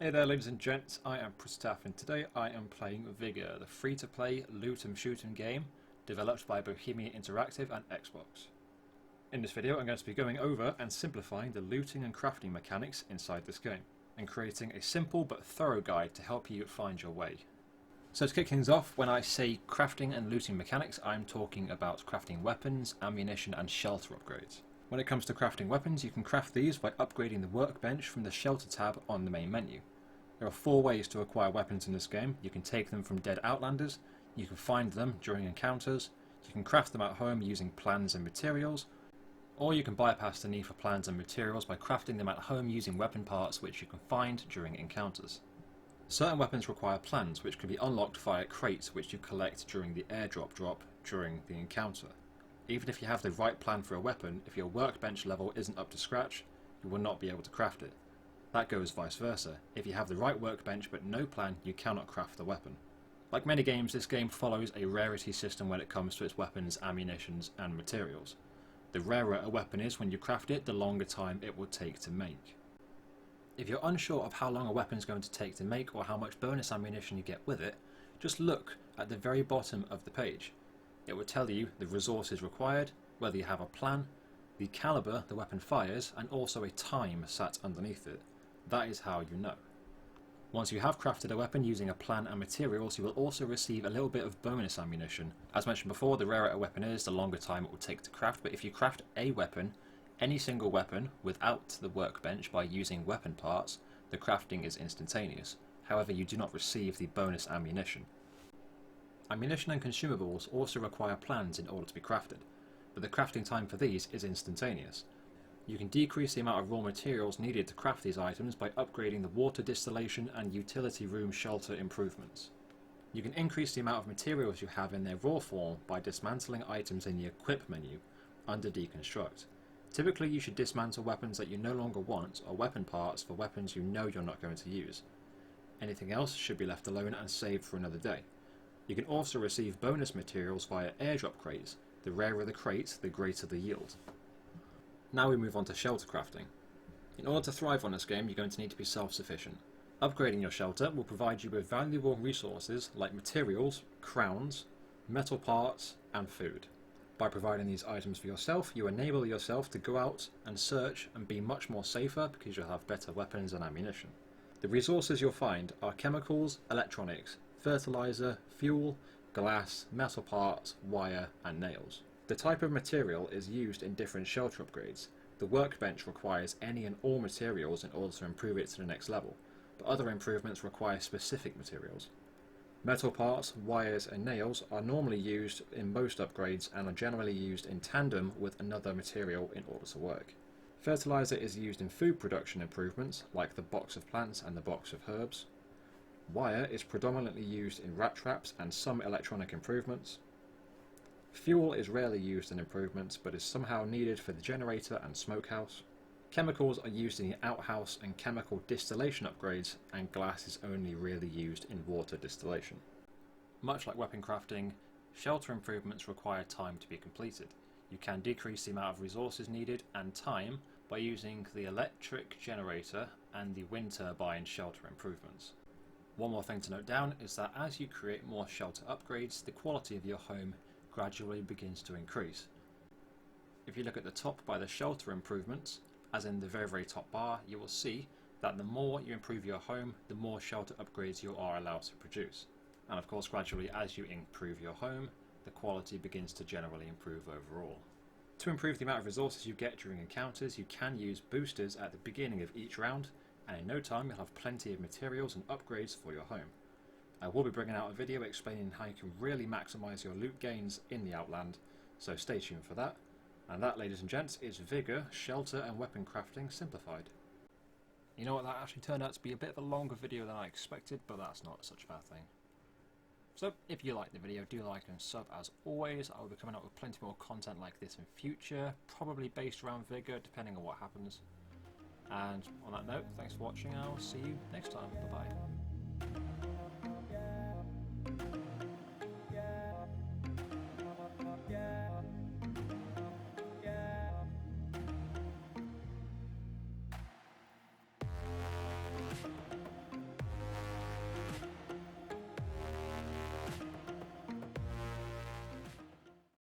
Hey there ladies and gents, I am PrettyTAF and today I am playing Vigor, the free-to-play loot and shoot 'em game developed by Bohemia Interactive and Xbox. In this video I'm going to be going over and simplifying the looting and crafting mechanics inside this game, and creating a simple but thorough guide to help you find your way. So to kick things off, when I say crafting and looting mechanics, I'm talking about crafting weapons, ammunition and shelter upgrades. When it comes to crafting weapons, you can craft these by upgrading the workbench from the shelter tab on the main menu. There are 4 ways to acquire weapons in this game. You can take them from dead outlanders, you can find them during encounters, you can craft them at home using plans and materials, or you can bypass the need for plans and materials by crafting them at home using weapon parts which you can find during encounters. Certain weapons require plans which can be unlocked via crates which you collect during the airdrop drop during the encounter. Even if you have the right plan for a weapon, if your workbench level isn't up to scratch, you will not be able to craft it. That goes vice versa. If you have the right workbench but no plan, you cannot craft the weapon. Like many games, this game follows a rarity system when it comes to its weapons, ammunitions and materials. The rarer a weapon is when you craft it, the longer time it will take to make. If you're unsure of how long a weapon is going to take to make or how much bonus ammunition you get with it, just look at the very bottom of the page. It will tell you the resources required, whether you have a plan, the caliber the weapon fires, and also a time sat underneath it. That is how you know. Once you have crafted a weapon using a plan and materials, you will also receive a little bit of bonus ammunition. As mentioned before, the rarer a weapon is, the longer time it will take to craft, but if you craft a weapon, any single weapon, without the workbench by using weapon parts, the crafting is instantaneous. However, you do not receive the bonus ammunition. Ammunition and consumables also require plans in order to be crafted, but the crafting time for these is instantaneous. You can decrease the amount of raw materials needed to craft these items by upgrading the water distillation and utility room shelter improvements. You can increase the amount of materials you have in their raw form by dismantling items in the equip menu under deconstruct. Typically you should dismantle weapons that you no longer want or weapon parts for weapons you know you're not going to use. Anything else should be left alone and saved for another day. You can also receive bonus materials via airdrop crates. The rarer the crate, the greater the yield. Now we move on to shelter crafting. In order to thrive on this game, you're going to need to be self-sufficient. Upgrading your shelter will provide you with valuable resources like materials, crowns, metal parts, and food. By providing these items for yourself, you enable yourself to go out and search and be much more safer because you'll have better weapons and ammunition. The resources you'll find are chemicals, electronics, fertilizer, fuel, glass, metal parts, wire, and nails. The type of material is used in different shelter upgrades. The workbench requires any and all materials in order to improve it to the next level, but other improvements require specific materials. Metal parts, wires, and nails are normally used in most upgrades and are generally used in tandem with another material in order to work. Fertilizer is used in food production improvements, like the box of plants and the box of herbs. Wire is predominantly used in rat traps and some electronic improvements. Fuel is rarely used in improvements, but is somehow needed for the generator and smokehouse. Chemicals are used in the outhouse and chemical distillation upgrades, and glass is only really used in water distillation. Much like weapon crafting, shelter improvements require time to be completed. You can decrease the amount of resources needed and time by using the electric generator and the wind turbine shelter improvements. One more thing to note down is that as you create more shelter upgrades, the quality of your home gradually begins to increase. If you look at the top by the shelter improvements, as in the very top bar, you will see that the more you improve your home, the more shelter upgrades you are allowed to produce. And of course, gradually as you improve your home, the quality begins to generally improve overall. To improve the amount of resources you get during encounters, you can use boosters at the beginning of each round, and in no time you'll have plenty of materials and upgrades for your home. I will be bringing out a video explaining how you can really maximise your loot gains in the Outland, so stay tuned for that. And that, ladies and gents, is Vigor, Shelter and Weapon Crafting Simplified. You know what, that actually turned out to be a bit of a longer video than I expected, but that's not such a bad thing. So, if you liked the video, do like and sub as always. I will be coming up with plenty more content like this in future, probably based around Vigor, depending on what happens. And on that note, thanks for watching, and I will see you next time. Bye bye.